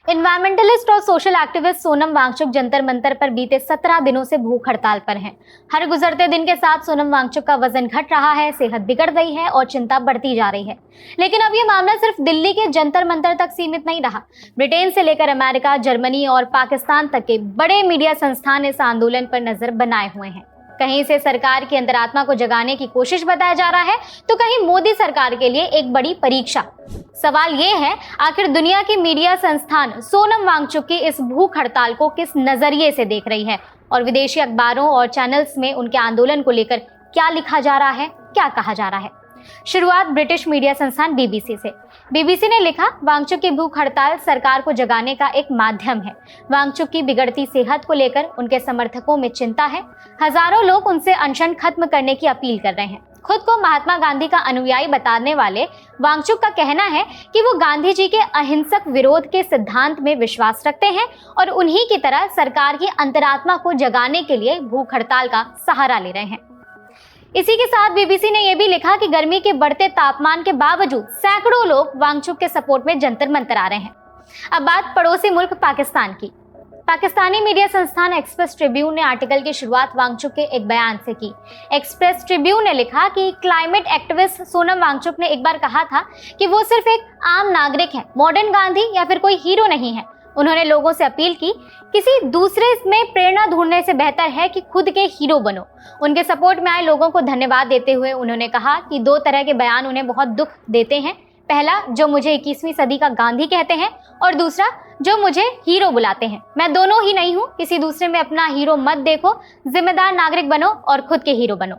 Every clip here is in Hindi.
एनवायरमेंटलिस्ट और सोशल एक्टिविस्ट सोनम वांगचुक जंतर मंतर पर बीते 17 दिनों से भूख हड़ताल पर हैं। हर गुजरते दिन के साथ सोनम वांगचुक का वजन घट रहा है, सेहत बिगड़ गई है और चिंता बढ़ती जा रही है। लेकिन अब ये मामला सिर्फ दिल्ली के जंतर मंतर तक सीमित नहीं रहा। ब्रिटेन से लेकर अमेरिका, जर्मनी और पाकिस्तान तक के बड़े मीडिया संस्थान इस आंदोलन पर नजर बनाए हुए हैं। कहीं इसे सरकार की अंतरात्मा को जगाने की कोशिश बताया जा रहा है, तो कहीं मोदी सरकार के लिए एक बड़ी परीक्षा। सवाल ये है, आखिर दुनिया की मीडिया संस्थान सोनम वांगचुक की इस भूख हड़ताल को किस नजरिए से देख रही है और विदेशी अखबारों और चैनल्स में उनके आंदोलन को लेकर क्या लिखा जा रहा है, क्या कहा जा रहा है। शुरुआत ब्रिटिश मीडिया संस्थान बीबीसी से। बीबीसी ने लिखा, वांगचुक की भूख हड़ताल सरकार को जगाने का एक माध्यम है। वांगचुक की बिगड़ती सेहत को लेकर उनके समर्थकों में चिंता है। हजारों लोग उनसे अनशन खत्म करने की अपील कर रहे हैं। खुद को महात्मा गांधी का अनुयायी बताने वाले वांगचुक का कहना है कि वो गांधी जी के अहिंसक विरोध के सिद्धांत में विश्वास रखते हैं और उन्हीं की तरह सरकार की अंतरात्मा को जगाने के लिए भूख हड़ताल का सहारा ले रहे हैं। इसी के साथ बीबीसी ने यह भी लिखा कि गर्मी के बढ़ते तापमान के बावजूद सैकड़ों लोग वांगचुक के सपोर्ट में जंतर मंतर आ रहे हैं। अब बात पड़ोसी मुल्क पाकिस्तान की। पाकिस्तानी मीडिया संस्थान एक्सप्रेस ट्रिब्यून ने आर्टिकल की शुरुआत वांगचुक के एक बयान से की। एक्सप्रेस ट्रिब्यून ने लिखा कि क्लाइमेट एक्टिविस्ट सोनम वांगचुक ने एक बार कहा था कि वो सिर्फ एक आम नागरिक है, मॉडर्न गांधी या फिर कोई हीरो नहीं है। उन्होंने लोगों से अपील की, किसी दूसरे में प्रेरणा ढूंढने से बेहतर है कि खुद के हीरो बनो। उनके सपोर्ट में आए लोगों को धन्यवाद देते हुए उन्होंने कहा कि दो तरह के बयान उन्हें बहुत दुख देते हैं। पहला, जो मुझे 21वीं सदी का गांधी कहते हैं, और दूसरा, जो मुझे हीरो बुलाते हैं। मैं दोनों ही नहीं हूं, किसी दूसरे में अपना हीरो मत देखो, जिम्मेदार नागरिक बनो और खुद के हीरो बनो।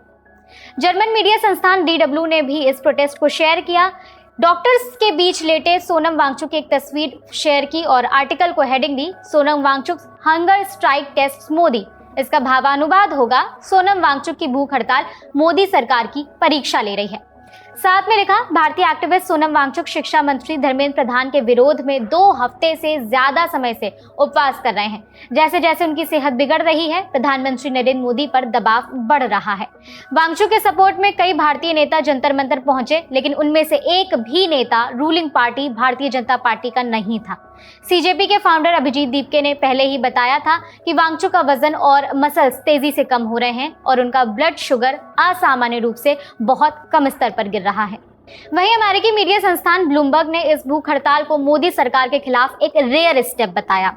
जर्मन मीडिया संस्थान DW ने भी इस प्रोटेस्ट को शेयर किया। डॉक्टर्स के बीच लेटे सोनम वांगचुक की एक तस्वीर शेयर की और आर्टिकल को हेडिंग दी, Sonam Wangchuk hunger strike test Modi. इसका भावानुवाद होगा, सोनम वांगचुक की भूख हड़ताल मोदी सरकार की परीक्षा ले रही है। साथ में लिखा, भारतीय एक्टिविस्ट सोनम वांगचुक शिक्षा मंत्री धर्मेंद्र प्रधान के विरोध में 2 हफ्ते से ज्यादा समय से उपवास कर रहे हैं। जैसे जैसे उनकी सेहत बिगड़ रही है, प्रधानमंत्री नरेंद्र मोदी पर दबाव बढ़ रहा है। वांगचुक के सपोर्ट में कई भारतीय नेता जंतर मंतर पहुंचे, लेकिन उनमें से एक भी नेता ruling party Bharatiya Janata party का नहीं था। सीजेपी के फाउंडर अभिजीत दीपके ने पहले ही बताया था कि वांगचुक का वजन और मसल्स तेजी से कम हो रहे हैं और उनका ब्लड शुगर असामान्य रूप से बहुत कम स्तर पर गिर रहा है। वहीं अमेरिकी मीडिया संस्थान ब्लूमबर्ग ने इस भूख हड़ताल को मोदी सरकार के खिलाफ एक रेयर स्टेप बताया।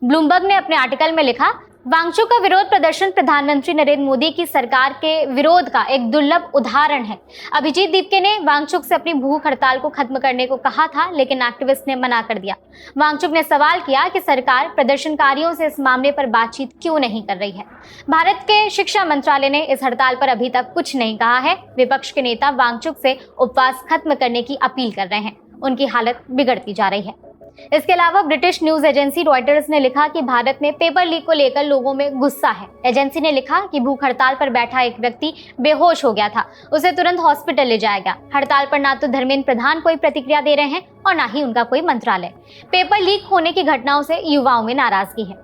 ब्लूमबर्ग ने अपने आर्टिकल में लिखा, वांगचुक का विरोध प्रदर्शन प्रधानमंत्री नरेंद्र मोदी की सरकार के विरोध का एक दुर्लभ उदाहरण है। अभिजीत दीपके ने वांगचुक से अपनी भूख हड़ताल को खत्म करने को कहा था, लेकिन एक्टिविस्ट ने मना कर दिया। वांगचुक ने सवाल किया कि सरकार प्रदर्शनकारियों से इस मामले पर बातचीत क्यों नहीं कर रही है। भारत के शिक्षा मंत्रालय ने इस हड़ताल पर अभी तक कुछ नहीं कहा है। विपक्ष के नेता वांगचुक से उपवास खत्म करने की अपील कर रहे हैं। उनकी हालत बिगड़ती जा रही है। इसके अलावा ब्रिटिश न्यूज एजेंसी रॉयटर्स ने लिखा कि भारत में पेपर लीक को लेकर लोगों में गुस्सा है। एजेंसी ने लिखा कि भूख हड़ताल पर बैठा एक व्यक्ति बेहोश हो गया था, उसे तुरंत हॉस्पिटल ले जाया गया। हड़ताल पर ना तो धर्मेंद्र प्रधान कोई प्रतिक्रिया दे रहे हैं और ना ही उनका कोई मंत्रालय। पेपर लीक होने की घटनाओं से युवाओं में नाराजगी है।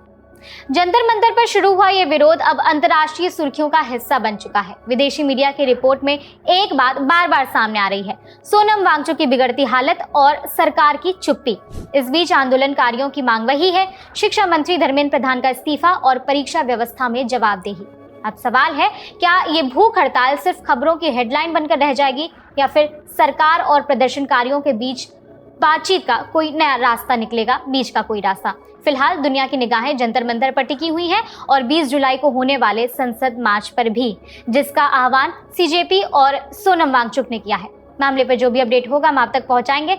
जंतर मंतर पर शुरू हुआ ये विरोध अब अंतर्राष्ट्रीय सुर्खियों का हिस्सा बन चुका है। विदेशी मीडिया की रिपोर्ट में एक बात बार बार सामने आ रही है, सोनम वांगचुक की बिगड़ती हालत और सरकार की चुप्पी। इस बीच आंदोलनकारियों की मांग वही है, शिक्षा मंत्री धर्मेंद्र प्रधान का इस्तीफा और परीक्षा व्यवस्था में जवाबदेही। अब सवाल है, क्या ये भूख हड़ताल सिर्फ खबरों की हेडलाइन बनकर रह जाएगी या फिर सरकार और प्रदर्शनकारियों के बीच बातचीत का कोई नया रास्ता निकलेगा, बीच का कोई रास्ता। फिलहाल दुनिया की निगाहें जंतर मंतर पर टिकी हुई हैं और 20 जुलाई को होने वाले संसद मार्च पर भी, जिसका आह्वान सीजेपी और सोनम वांगचुक ने किया है। मामले पर जो भी अपडेट होगा हम आप तक पहुंचाएंगे।